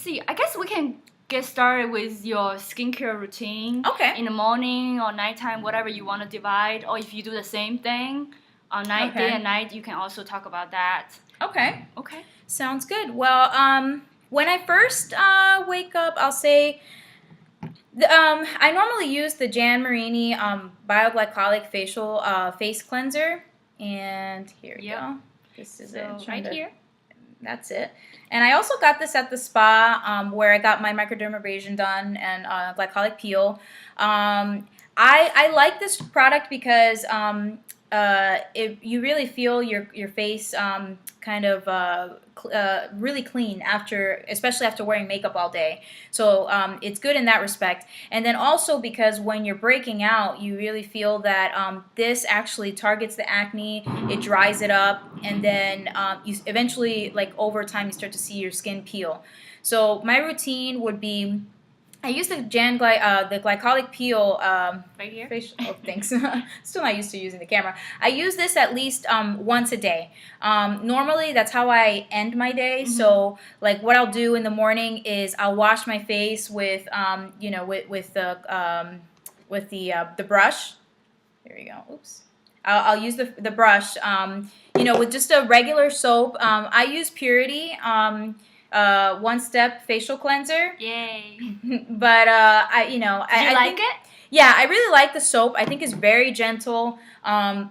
see. I guess we can get started with your skincare routine. Okay. In the morning or nighttime, whatever you want to divide, or if you do the same thing on day and night, you can also talk about that. Okay. Okay. Sounds good. Well, when I first wake up, I'll say I normally use the Marini Bioglycolic facial face cleanser, and here we go. This is it. Right here. That's it. And I also got this at the spa where I got my Microdermabrasion done and glycolic peel. I like this product because you really feel your face kind of really clean especially after wearing makeup all day. So it's good in that respect. And then also because when you're breaking out, you really feel that this actually targets the acne, it dries it up, and then you eventually, like over time, you start to see your skin peel. So my routine would be, I use the glycolic peel right here. Oh, thanks. Still not used to using the camera. I use this at least once a day. Normally, that's how I end my day. Mm-hmm. So, like, what I'll do in the morning is I'll wash my face with, with the brush. Here we go. Oops. I'll use the brush. With just a regular soap. I use Purity. One step facial cleanser. Yay! But I Do you like it? Yeah, I really like the soap. I think it's very gentle. Even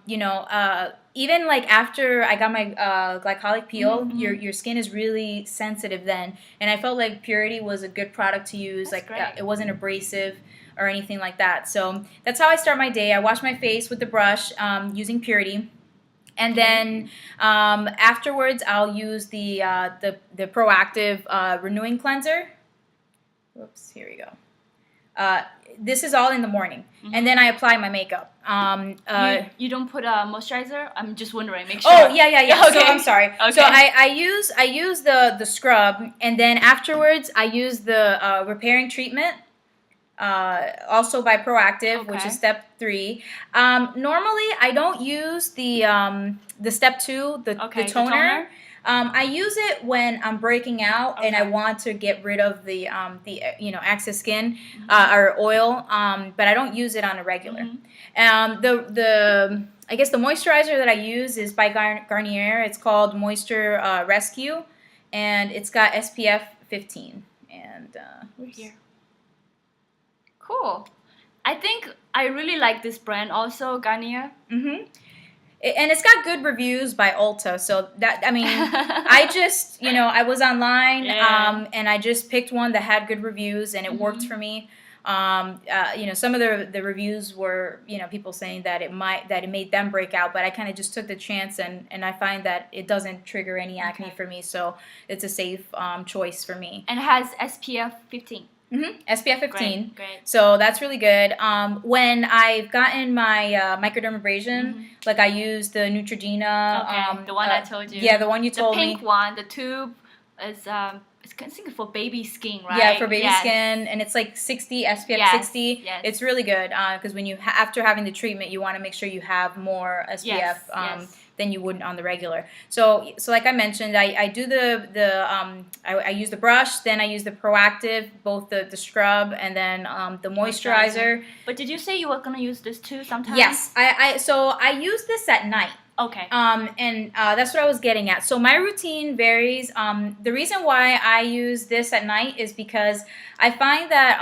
like after I got my glycolic peel, mm-hmm. your skin is really sensitive then, and I felt like Purity was a good product to use. That's great. It wasn't abrasive or anything like that. So that's how I start my day. I wash my face with the brush using Purity. And then afterwards, I'll use the Proactiv renewing cleanser. Whoops, here we go. This is all in the morning, mm-hmm. and then I apply my makeup. You don't put a moisturizer? I'm just wondering. Make sure. Oh yeah. Okay. So I'm sorry. Okay. So I use the scrub, and then afterwards I use the repairing treatment. Also by Proactiv, okay. Which is step 3. Normally, I don't use the step 2, the toner. I use it when I'm breaking out, okay. And I want to get rid of the excess skin, mm-hmm. Or oil. But I don't use it on a regular. Mm-hmm. I guess the moisturizer that I use is by Garnier. It's called Moisture Rescue, and it's got SPF 15. And here. Cool. I think I really like this brand also, Garnier. Mm-hmm. And it's got good reviews by Ulta. So I just, I was online, yeah. And I just picked one that had good reviews, and it mm-hmm. worked for me. Some of the reviews were, people saying that it made them break out, but I kind of just took the chance, and I find that it doesn't trigger any acne for me. So it's a safe choice for me. And it has SPF 15. Mm-hmm. SPF 15. Great. So that's really good. When I've gotten my microdermabrasion, mm-hmm. like I use the Neutrogena. The one I told you. Yeah, the one you told me. The pink one. The tube is it's considered for baby skin, right? Yeah, for baby skin, and it's like 60 SPF 60. Yes. It's really good because when you after having the treatment, you want to make sure you have more SPF. Than you would on the regular. So like I mentioned, I do I use the brush, then I use the Proactiv, both the scrub and then the moisturizer. But did you say you were gonna use this too sometimes? Yes, I use this at night. Okay. And that's what I was getting at. So my routine varies. The reason why I use this at night is because I find that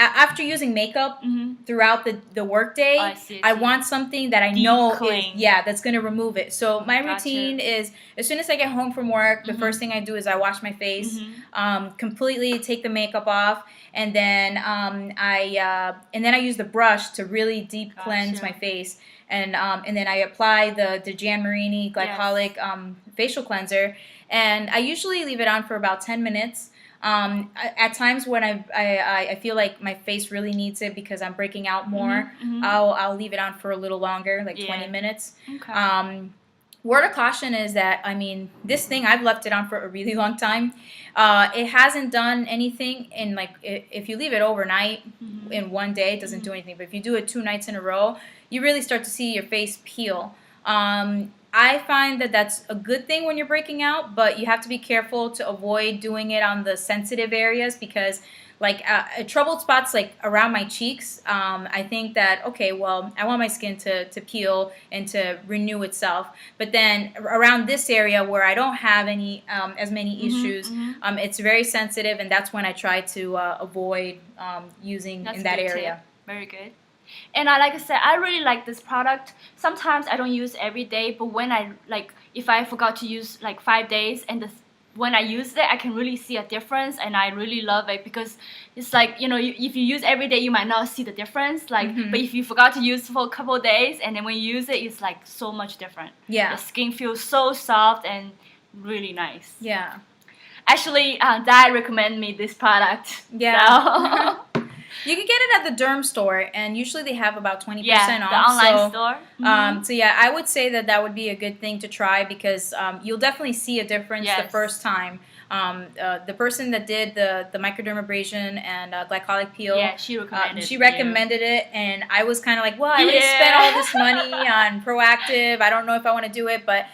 after using makeup mm-hmm. throughout the workday, I want something that I know that's going to remove it. So my routine is, as soon as I get home from work, the mm-hmm. first thing I do is I wash my face, mm-hmm. Completely take the makeup off, and then I use the brush to really deep cleanse my face, and then I apply the Marini glycolic facial cleanser, and I usually leave it on for about 10 minutes. At times when I feel like my face really needs it because I'm breaking out more, mm-hmm. I'll leave it on for a little longer, like 20 minutes. Okay. Word of caution is that, this thing, I've left it on for a really long time. It hasn't done anything if you leave it overnight mm-hmm. in one day, it doesn't mm-hmm. do anything. But if you do it 2 nights in a row, you really start to see your face peel. I find that that's a good thing when you're breaking out, but you have to be careful to avoid doing it on the sensitive areas because like troubled spots like around my cheeks, I think that, okay, well, I want my skin to peel and to renew itself. But then around this area where I don't have any as many issues, it's very sensitive, and that's when I try to avoid using in that area. Tip. Very good. And like I said, I really like this product. Sometimes I don't use every day, but when I if I forgot to use like 5 days, and when I use it, I can really see a difference, and I really love it because it's like, you know, if you use every day, you might not see the difference. Like, but if you forgot to use for a couple of days, and then when you use it, it's like so much different. Yeah, the skin feels so soft and really nice. Yeah. Actually, Dai recommended me this product. Yeah. So. You can get it at the derm store, and usually they have about 20% off. The online store. So yeah, I would say that would be a good thing to try because you'll definitely see a difference the first time. The person that did the microdermabrasion and glycolic peel, she recommended it, and I was kind of like, well, I already spent all this money on Proactiv. I don't know if I want to do it, but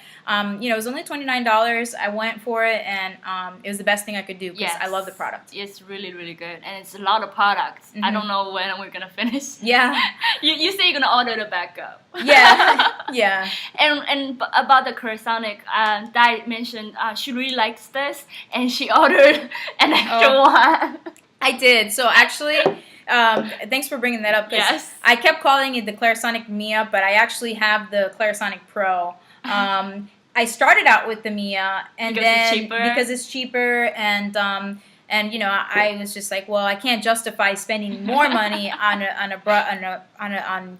you know, it was only $29. I went for it, and it was the best thing I could do because I love the product. It's really, really good, and it's a lot of products. I don't know when we're gonna finish. Yeah. you say you're gonna order the backup. Yeah. Yeah. And about the Clarisonic, Dai mentioned she really likes this, and she ordered an extra one. I did. So actually. Thanks for bringing that up. Because I kept calling it the Clarisonic Mia, but I actually have the Clarisonic Pro. I started out with the Mia, and because it's cheaper, and you know, I was just like, well, I can't justify spending more money on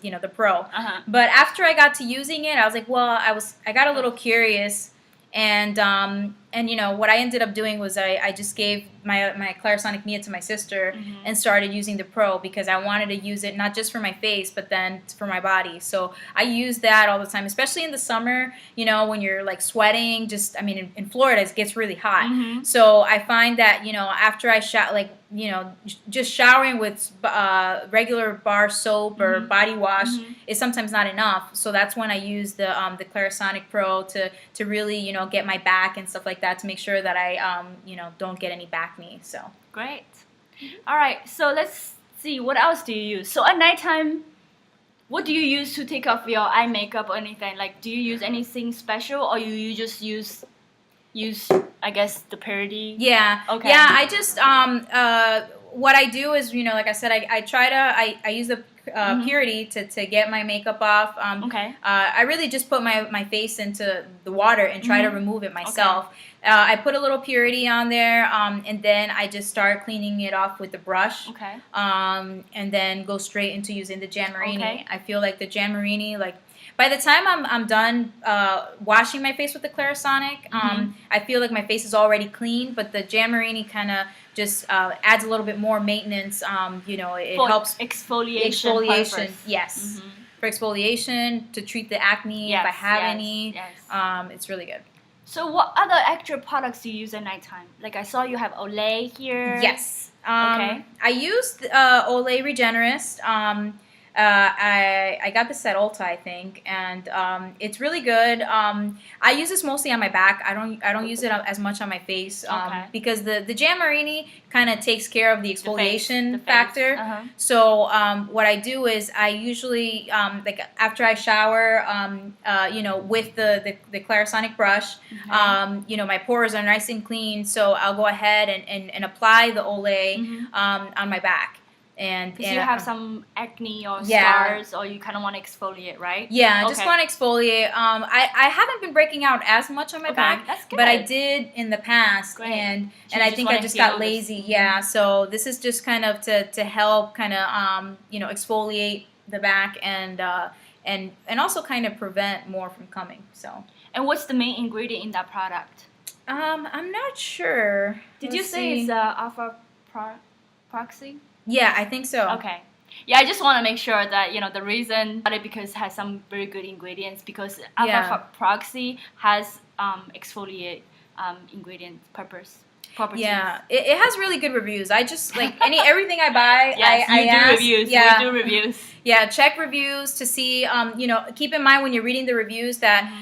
you know, the Pro. But after I got to using it, I was like, well, I got a little curious, and you know, what I ended up doing was I just gave my Clarisonic Mia to my sister and started using the Pro because I wanted to use it not just for my face but then for my body. So I use that all the time, especially in the summer, you know, when you're like sweating. Just, I mean, in Florida it gets really hot. So I find that, you know, after I you know, just showering with regular bar soap or body wash is sometimes not enough. So that's when I use the Clarisonic Pro to really, you know, get my back and stuff like that, to make sure that I you know, don't get any back acne. So great. All right, so let's see, what else do you use? So at nighttime, what do you use to take off your eye makeup or anything? Like, do you use anything special, or you just use I guess the Purity? Yeah. Okay. Yeah, I just what I do is, you know, like I said, I use the Purity to get my makeup off. I really just put my face into the water and try to remove it myself. I put a little Purity on there, and then I just start cleaning it off with the brush. And then go straight into using the Marini. I feel like the Marini, like, by the time I'm done washing my face with the Clarisonic, I feel like my face is already clean, but the Marini kind of just adds a little bit more maintenance. You know, it helps exfoliation. Purpose. Yes, for exfoliation, to treat the acne if I have any. It's really good. So what other extra products do you use at nighttime? Like, I saw you have Olay here. Yes. I used Olay Regenerist. I got this at Ulta, I think, and it's really good. I use this mostly on my back. I don't use it as much on my face because the Marini kind of takes care of the exfoliation factor. So what I do is I usually like after I shower, you know, with the Clarisonic brush, you know, my pores are nice and clean. So I'll go ahead and apply the Olay on my back. And you have some acne or scars, or you kind of want to exfoliate, right? Yeah, I just want to exfoliate. I haven't been breaking out as much on my back, but I did in the past, and I think I just got lazy. Yeah, so this is just kind of to help kind of you know, exfoliate the back and also kind of prevent more from coming. So. And what's the main ingredient in that product? I'm not sure. Did you say it's alpha proxy? Yeah, I think so. Okay. Yeah, I just want to make sure that, you know, the reason because it has some very good ingredients, because alpha proxy has exfoliate ingredient purpose. properties. Yeah, it has really good reviews. I just like everything I buy. Yes, I you do ask, reviews. Yeah, You do reviews. Yeah, check reviews to see. Keep in mind when you're reading the reviews that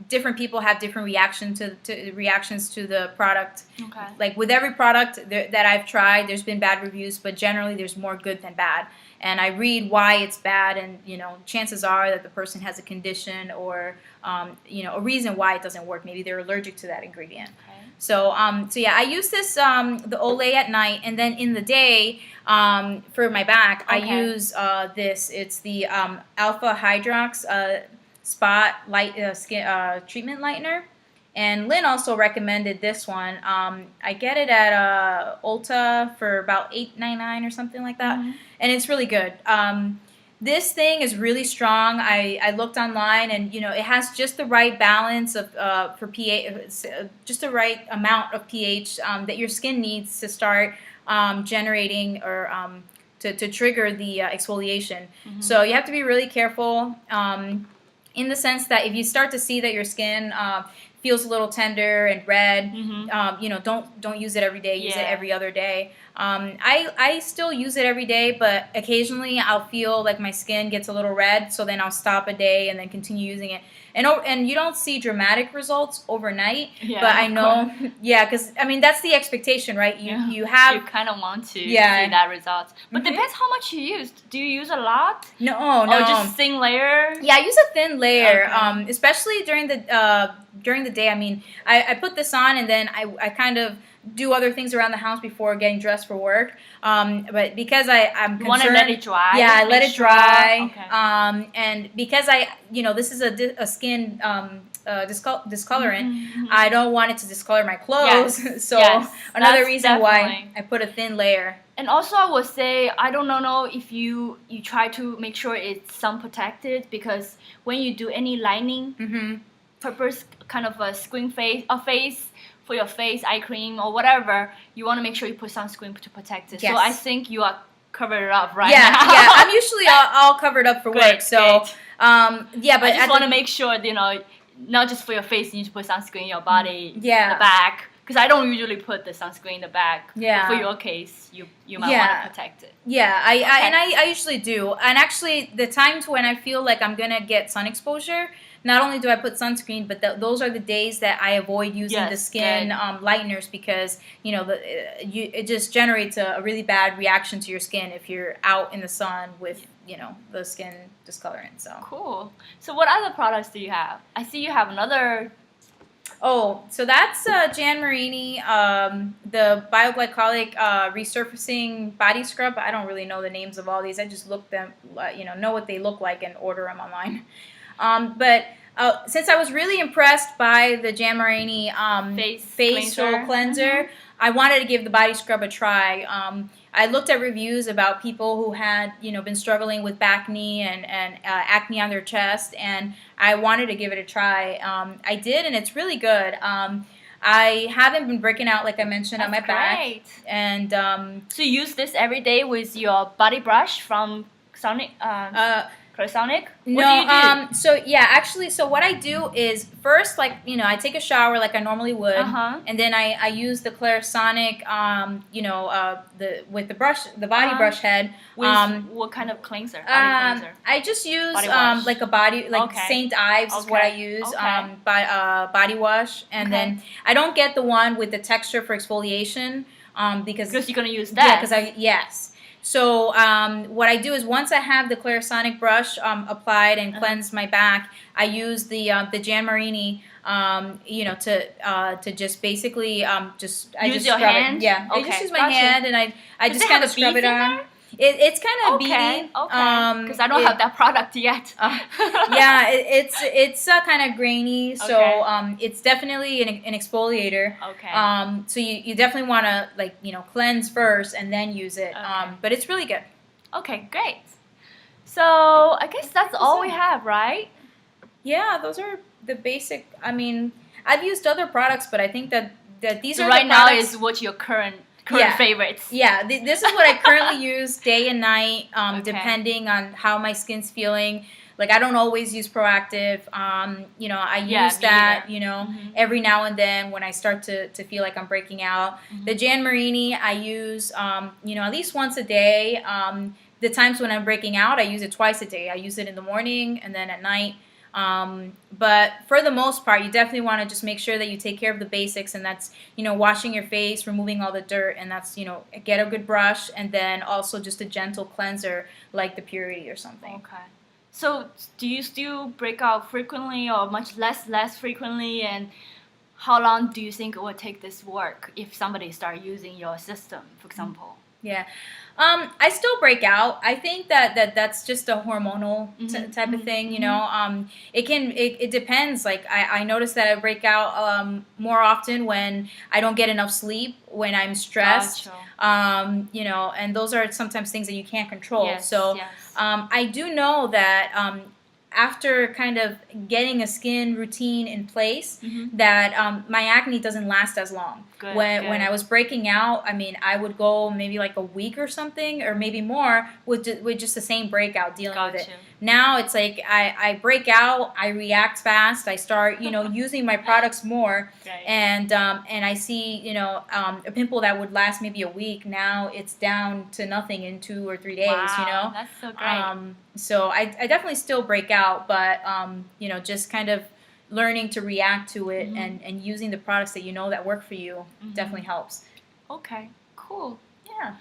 different people have different reactions to the product. Okay. Like with every product that I've tried, there's been bad reviews, but generally there's more good than bad. And I read why it's bad, and chances are that the person has a condition or a reason why it doesn't work. Maybe they're allergic to that ingredient. Okay. So I use this the Olay at night, and then in the day for my back I use this. It's the Alpha Hydrox Spot Light Skin Treatment Lightener. And Lynn also recommended this one. I get it at Ulta for about $8.99 or something like that, and it's really good. This thing is really strong. I looked online, and it has just the right balance of for pH, just the right amount of pH that your skin needs to start generating or to trigger the exfoliation. So you have to be really careful in the sense that if you start to see that your skin feels a little tender and red, don't use it every day. Use it every other day. I still use it every day, but occasionally I'll feel like my skin gets a little red, so then I'll stop a day and then continue using it. And you don't see dramatic results overnight, but I know, because that's the expectation, right? You kind of want to see that result, but depends how much you use. Do you use a lot? No. Or just thin layer? Yeah, I use a thin layer, especially during the day. I put this on, and then I kind of do other things around the house before getting dressed for work. But because I'm concerned, you want to let it dry. Yeah, I let it dry. Okay. And because this is a skin discolorant, I don't want it to discolor my clothes. Yes. So another reason why I put a thin layer. And also, I would say, I don't know if you try to make sure it's sun protected, because when you do any lining purpose, kind of a face for your face, eye cream or whatever, you want to make sure you put sunscreen to protect it. Yes. So I think you are covered up now. Yeah, I'm usually all covered up for work. So great. But I just want to make sure not just for your face, you need to put sunscreen in your body, the back. Because I don't usually put the sunscreen in the back. Yeah. But for your case, you might want to protect it. Yeah, I usually do. And actually, the times when I feel like I'm gonna get sun exposure, not only do I put sunscreen, but those are the days that I avoid using the skin lighteners, because it just generates a really bad reaction to your skin if you're out in the sun with the skin discolorant. So cool. So what other products do you have? I see you have another. Oh, so that's Jan Marini, the Bioglycolic Resurfacing Body Scrub. I don't really know the names of all these. I just look them, know what they look like and order them online. But since I was really impressed by the Jan Marini facial cleanser, I wanted to give the body scrub a try. I looked at reviews about people who had, been struggling with acne and acne on their chest, and I wanted to give it a try. I did, and it's really good. I haven't been breaking out, like I mentioned, on my back. And so you use this every day with your body brush from Clarisonic? No, what do you do? Actually, what I do is first, I take a shower like I normally would, and then I use the Clarisonic, with the brush, the body brush head. With what kind of cleanser? Body cleanser? I just use like a body, St. Ives is what I use, body wash, and then I don't get the one with the texture for exfoliation, because you're gonna use that. Yeah, So what I do is once I have the Clarisonic brush applied and cleansed my back, I use the Jan Marini, to just basically I just your scrub hand? it. Yeah, I just use my hand, and I just kind of scrub it on. There? It's kind of beady. Because I don't have that product yet. Yeah, it's kind of grainy, so it's definitely an exfoliator. So you definitely want to cleanse first and then use it. But it's really good. Okay, great. So I guess that's all we have, right? Yeah, those are the basic. I've used other products, but I think that these are right the products. now is what your current favorites. Yeah, this is what I currently use day and night, depending on how my skin's feeling. Like I don't always use Proactiv. You know, I use me that, either. you know, every now and then when I start to feel like I'm breaking out. The Marini I use, you know, at least once a day. The times when I'm breaking out, I use it twice a day. I use it in the morning and then at night. But for the most part, you definitely want to just make sure that you take care of the basics, and that's, you know, washing your face, removing all the dirt, and that's, you know, get a good brush, and then also just a gentle cleanser like the Purity or something. Okay. So do you still break out frequently or much less frequently, and how long do you think it would take this work if somebody start using your system, for example? Yeah. I still break out. I think that's just a hormonal type of thing, you know. It depends. Like I notice that I break out more often when I don't get enough sleep, when I'm stressed. Gotcha. You know, and those are sometimes things that you can't control. Yes, So yes. I do know that after kind of getting a skin routine in place, that my acne doesn't last as long. Good, when I was breaking out, I mean, I would go maybe like a week or something, or maybe more, with just the same breakout, dealing with it. Now it's like I break out, I react fast, I start, you know, using my products more, and I see, you know, a pimple that would last maybe a week, now it's down to nothing in 2 or 3 days. Wow, you know, that's so great. So I definitely still break out, but you know, just kind of learning to react to it, and using the products that you know that work for you definitely helps. Okay, cool. Yeah.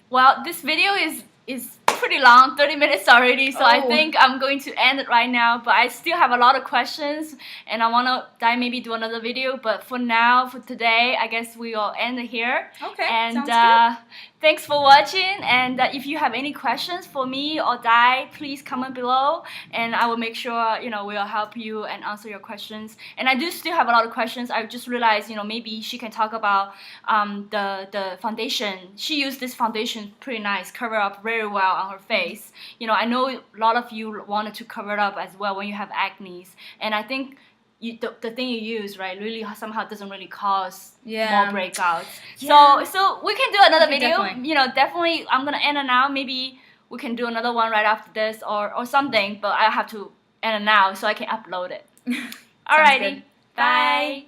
Well, this video is pretty long, 30 minutes already, so I think I'm going to end it right now, but I still have a lot of questions, and I want to maybe do another video, but for now, for today, I guess we will end it here. Okay, and sounds good. Thanks for watching, and if you have any questions for me or Dai, please comment below, and I will make sure, you know, we'll help you and answer your questions. And I do still have a lot of questions. I just realized, you know, maybe she can talk about the foundation. She used this foundation pretty nice, cover up very well on her face. You know, I know a lot of you wanted to cover it up as well when you have acne, and I think the thing you use, right, really somehow doesn't really cause more breakouts. So we can do another video. Definitely. You know, definitely I'm gonna end it now. Maybe we can do another one right after this or something, but I have to end it now so I can upload it. Alrighty, bye.